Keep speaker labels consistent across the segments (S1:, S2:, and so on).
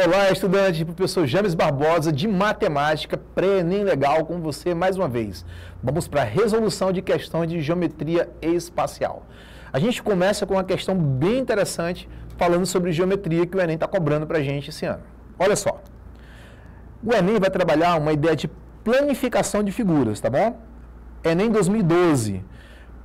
S1: Olá, estudante, professor James Barbosa de Matemática, pré-ENEM Legal com você mais uma vez. Vamos para a resolução de questões de geometria espacial. A gente começa com uma questão bem interessante, falando sobre geometria que o Enem está cobrando para a gente esse ano. Olha só, o Enem vai trabalhar uma ideia de planificação de figuras, tá bom? Enem 2012.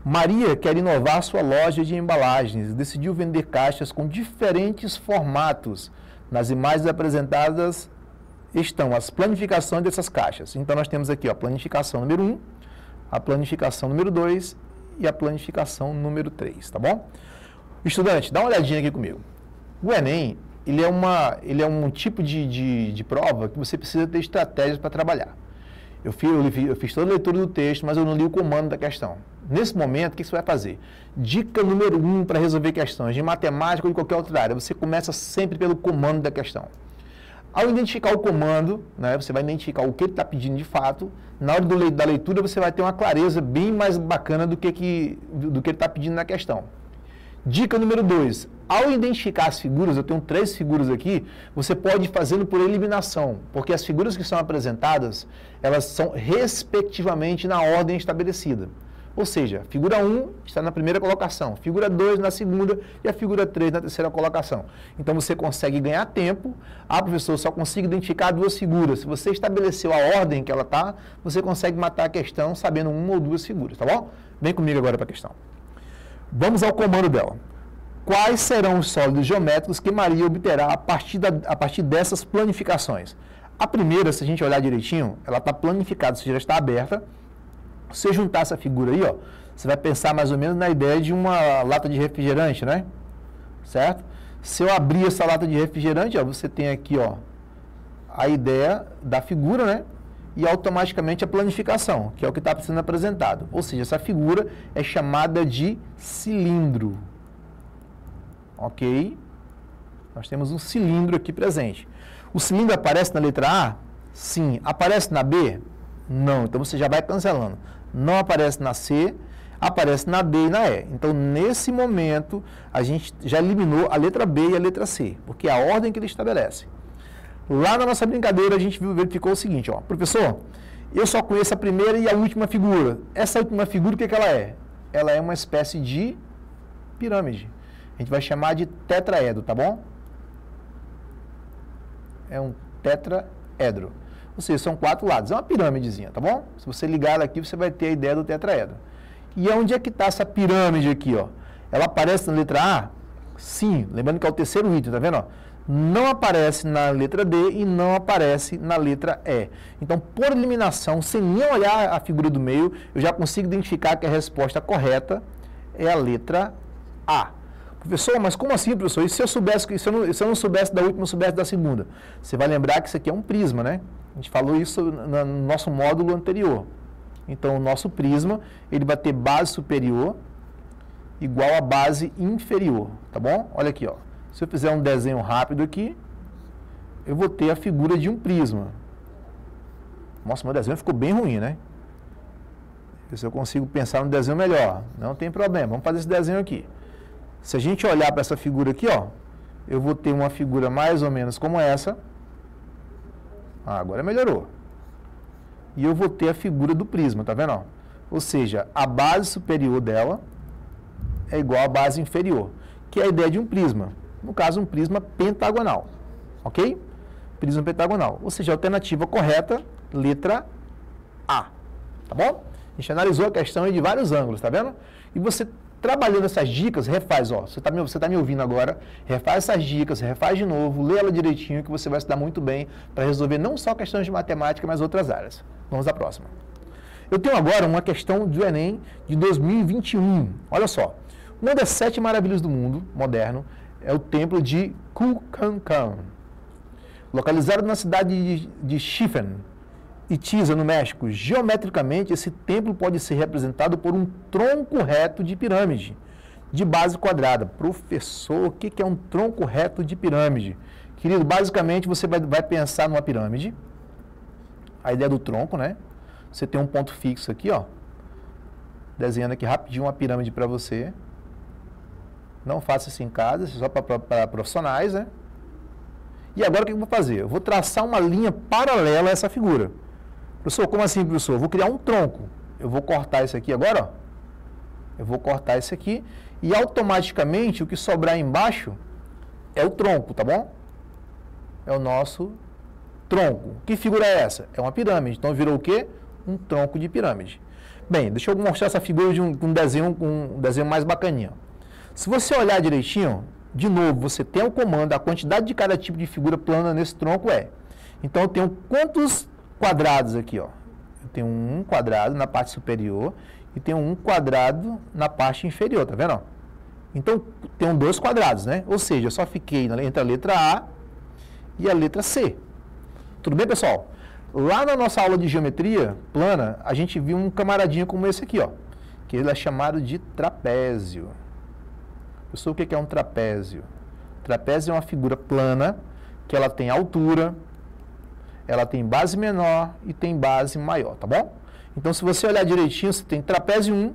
S1: Maria quer inovar sua loja de embalagens e decidiu vender caixas com diferentes formatos. Nas imagens apresentadas estão as planificações dessas caixas. Então, nós temos aqui a planificação número 1, a planificação número 2 e a planificação número 3, tá bom? Estudante, dá uma olhadinha aqui comigo. O Enem, ele é um tipo de prova que você precisa ter estratégias para trabalhar. Eu fiz toda a leitura do texto, mas eu não li o comando da questão. Nesse momento, o que você vai fazer? Dica número 1 para resolver questões de matemática ou de qualquer outra área. Você começa sempre pelo comando da questão. Ao identificar o comando, né, você vai identificar o que ele está pedindo de fato. Na hora da leitura, você vai ter uma clareza bem mais bacana do que ele está pedindo na questão. Dica número 2. Ao identificar as figuras, eu tenho 3 figuras aqui, você pode ir fazendo por eliminação, porque as figuras que são apresentadas, elas são respectivamente na ordem estabelecida. Ou seja, a figura 1 está na primeira colocação, figura 2 na segunda e a figura 3 na terceira colocação. Então você consegue ganhar tempo. Professor, só consigo identificar 2 figuras. Se você estabeleceu a ordem que ela está, você consegue matar a questão sabendo 1 ou 2 figuras, tá bom? Vem comigo agora para a questão. Vamos ao comando dela. Quais serão os sólidos geométricos que Maria obterá a partir dessas planificações? A primeira, se a gente olhar direitinho, ela está planificada, ou seja, já está aberta. Se eu juntar essa figura aí, ó, você vai pensar mais ou menos na ideia de uma lata de refrigerante, né? Certo? Se eu abrir essa lata de refrigerante, ó, você tem aqui, ó, a ideia da figura, né? E automaticamente a planificação, que é o que está sendo apresentado. Ou seja, essa figura é chamada de cilindro. Ok? Nós temos um cilindro aqui presente. O cilindro aparece na letra A? Sim. Aparece na B? Não. Então você já vai cancelando. Não aparece na C, aparece na D e na E. Então, nesse momento, a gente já eliminou a letra B e a letra C, porque é a ordem que ele estabelece. Lá na nossa brincadeira, a gente verificou o seguinte, ó, professor, eu só conheço a primeira e a última figura. Essa última figura, o que ela é? Ela é uma espécie de pirâmide. A gente vai chamar de tetraedro, tá bom? É um tetraedro. Ou seja, são 4 lados. É uma pirâmidezinha, tá bom? Se você ligar ela aqui, você vai ter a ideia do tetraedro. E onde é que está essa pirâmide aqui, ó? Ela aparece na letra A? Sim. Lembrando que é o terceiro item, tá vendo, ó? Não aparece na letra D e não aparece na letra E. Então, por eliminação, sem nem olhar a figura do meio, eu já consigo identificar que a resposta correta é a letra A. Professor, mas como assim, professor? E se eu não soubesse da última, eu soubesse da segunda? Você vai lembrar que isso aqui é um prisma, né? A gente falou isso no nosso módulo anterior. Então, o nosso prisma, ele vai ter base superior igual a base inferior, tá bom? Olha aqui, ó. Se eu fizer um desenho rápido aqui, eu vou ter a figura de um prisma. Nossa, meu desenho ficou bem ruim, né? Se eu consigo pensar no desenho melhor, não tem problema. Vamos fazer esse desenho aqui. Se a gente olhar para essa figura aqui, ó, eu vou ter uma figura mais ou menos como essa. Agora melhorou. E eu vou ter a figura do prisma, tá vendo? Ó? Ou seja, a base superior dela é igual à base inferior, que é a ideia de um prisma. No caso, um prisma pentagonal. Ok? Prisma pentagonal. Ou seja, a alternativa correta, letra A. Tá bom? A gente analisou a questão aí de vários ângulos, tá vendo? E você, trabalhando essas dicas, refaz, ó. Você tá me ouvindo agora, refaz essas dicas, refaz de novo, lê ela direitinho, que você vai se dar muito bem para resolver não só questões de matemática, mas outras áreas. Vamos à próxima. Eu tenho agora uma questão do Enem de 2021. Olha só. Uma das 7 maravilhas do mundo moderno é o templo de Kukulcán. Localizado na cidade de Chichen Itza, no México, geometricamente esse templo pode ser representado por um tronco reto de pirâmide, de base quadrada. Professor, o que é um tronco reto de pirâmide? Querido, basicamente você vai pensar numa pirâmide, a ideia do tronco, né? Você tem um ponto fixo aqui, ó. Desenhando aqui rapidinho uma pirâmide para você. Não faça isso em casa, isso é só para profissionais, né? E agora o que eu vou fazer? Eu vou traçar uma linha paralela a essa figura. Professor, como assim, professor? Eu vou criar um tronco. Eu vou cortar isso aqui agora, ó. Eu vou cortar isso aqui e automaticamente o que sobrar embaixo é o tronco, tá bom? É o nosso tronco. Que figura é essa? É uma pirâmide. Então virou o quê? Um tronco de pirâmide. Bem, deixa eu mostrar essa figura de um desenho mais bacaninha. Se você olhar direitinho, de novo, você tem o comando, a quantidade de cada tipo de figura plana nesse tronco é. Então eu tenho quantos quadrados aqui, ó? Eu tenho um quadrado na parte superior e tenho um quadrado na parte inferior, tá vendo? Então, tenho dois quadrados, né? Ou seja, eu só fiquei entre a letra A e a letra C. Tudo bem, pessoal? Lá na nossa aula de geometria plana, a gente viu um camaradinho como esse aqui, ó, que ele é chamado de trapézio. Pessoal, o que é um trapézio? Trapézio é uma figura plana, que ela tem altura, ela tem base menor e tem base maior, tá bom? Então, se você olhar direitinho, você tem trapézio 1,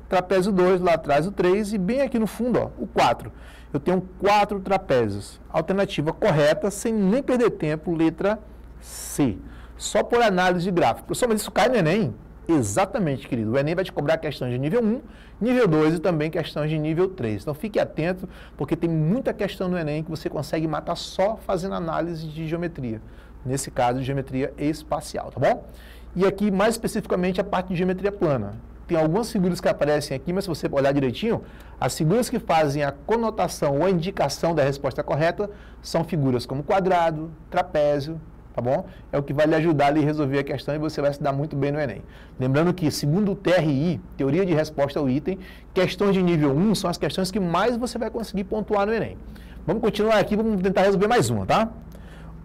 S1: trapézio 2, lá atrás o 3 e bem aqui no fundo, ó, o 4. Eu tenho 4 trapézios. Alternativa correta, sem nem perder tempo, letra C. Só por análise de gráfico. Professor, mas isso cai no Enem? Exatamente, querido. O Enem vai te cobrar questões de nível 1, nível 2 e também questões de nível 3. Então, fique atento, porque tem muita questão no Enem que você consegue matar só fazendo análise de geometria. Nesse caso, de geometria espacial, tá bom? E aqui, mais especificamente, a parte de geometria plana. Tem algumas figuras que aparecem aqui, mas se você olhar direitinho, as figuras que fazem a conotação ou a indicação da resposta correta são figuras como quadrado, trapézio, tá bom? É o que vai lhe ajudar a resolver a questão e você vai se dar muito bem no Enem. Lembrando que, segundo o TRI, Teoria de Resposta ao Item, questões de nível 1 são as questões que mais você vai conseguir pontuar no Enem. Vamos continuar aqui, vamos tentar resolver mais uma, tá?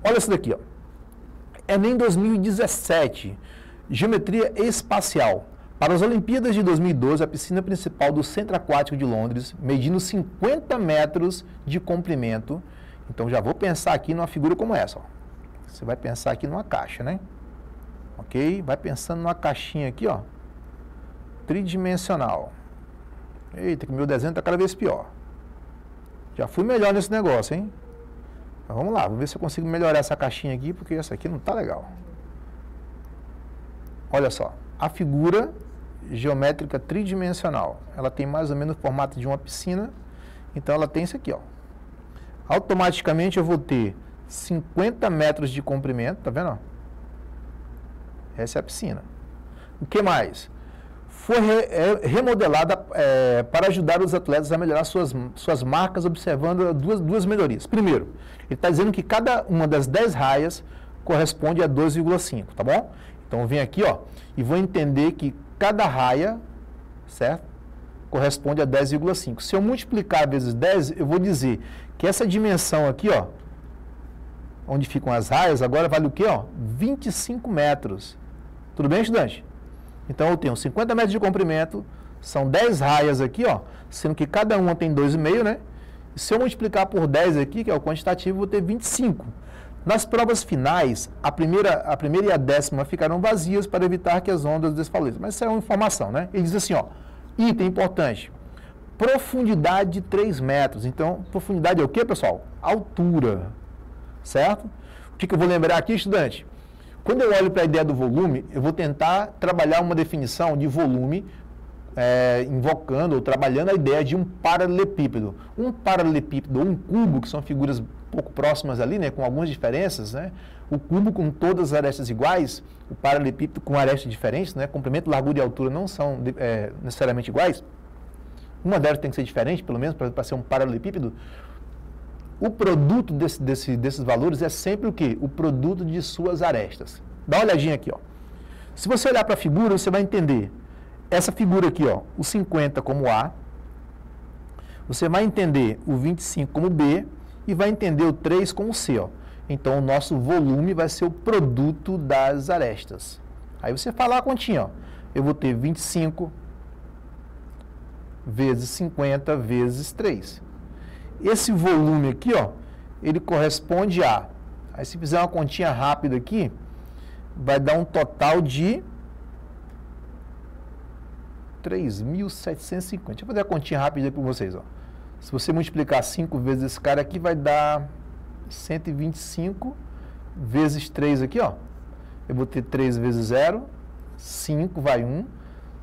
S1: Olha essa daqui, ó. Enem 2017, Geometria Espacial. Para as Olimpíadas de 2012, a piscina principal do Centro Aquático de Londres, medindo 50 metros de comprimento. Então, já vou pensar aqui numa figura como essa, ó. Você vai pensar aqui numa caixa, né? Ok? Vai pensando numa caixinha aqui, ó. Tridimensional. Eita, que meu desenho está cada vez pior. Já fui melhor nesse negócio, hein? Então, vamos lá, vou ver se eu consigo melhorar essa caixinha aqui, porque essa aqui não está legal. Olha só, a figura geométrica tridimensional, ela tem mais ou menos o formato de uma piscina, então ela tem isso aqui, ó. Automaticamente eu vou ter 50 metros de comprimento, tá vendo? Essa é a piscina. O que mais? Foi remodelada para ajudar os atletas a melhorar suas marcas, observando duas melhorias. Primeiro, ele está dizendo que cada uma das 10 raias corresponde a 2,5, tá bom? Então, eu venho aqui, ó, e vou entender que cada raia, certo? Corresponde a 10,5. Se eu multiplicar vezes 10, eu vou dizer que essa dimensão aqui, ó, onde ficam as raias, agora vale o quê, ó? 25 metros. Tudo bem, estudante? Então, eu tenho 50 metros de comprimento, são 10 raias aqui, ó, sendo que cada uma tem 2,5, né? E se eu multiplicar por 10 aqui, que é o quantitativo, eu vou ter 25. Nas provas finais, a primeira e a 10ª ficarão vazias para evitar que as ondas desfaleçam. Mas isso é uma informação, né? Ele diz assim, ó, item importante, profundidade de 3 metros. Então, profundidade é o quê, pessoal? Altura, certo? O que eu vou lembrar aqui, estudante? Quando eu olho para a ideia do volume, eu vou tentar trabalhar uma definição de volume, invocando ou trabalhando a ideia de um paralelepípedo. Um paralelepípedo ou um cubo, que são figuras pouco próximas ali, né, com algumas diferenças, né? O cubo com todas as arestas iguais, o paralelepípedo com arestas diferentes, né? Comprimento, largura e altura não são necessariamente iguais. Uma delas tem que ser diferente, pelo menos, para ser um paralelepípedo. O produto desses valores é sempre o quê? O produto de suas arestas. Dá uma olhadinha aqui, ó. Se você olhar para a figura, você vai entender essa figura aqui, ó, o 50 como A, você vai entender o 25 como B e vai entender o 3 como C, ó. Então, o nosso volume vai ser o produto das arestas. Aí você fala a continha, ó. Eu vou ter 25 vezes 50 vezes 3. Esse volume aqui, ó, ele corresponde a... Aí, se fizer uma continha rápida aqui, vai dar um total de 3.750. Deixa eu fazer a continha rápida para vocês, ó. Se você multiplicar 5 vezes esse cara aqui, vai dar 125 vezes 3 aqui, ó. Eu vou ter 3 vezes 0, 5 vai 1,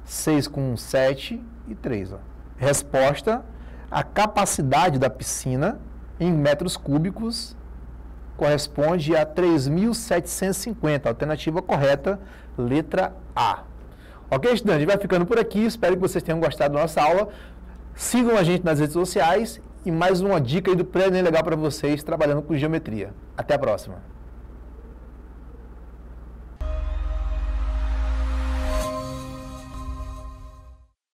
S1: 6 com 1, 7 e 3, ó. Resposta, a capacidade da piscina em metros cúbicos corresponde a 3.750. Alternativa correta, letra A. Ok, estudante? Vai ficando por aqui. Espero que vocês tenham gostado da nossa aula. Sigam a gente nas redes sociais e mais uma dica aí do pré-ENEM legal para vocês trabalhando com geometria. Até a próxima.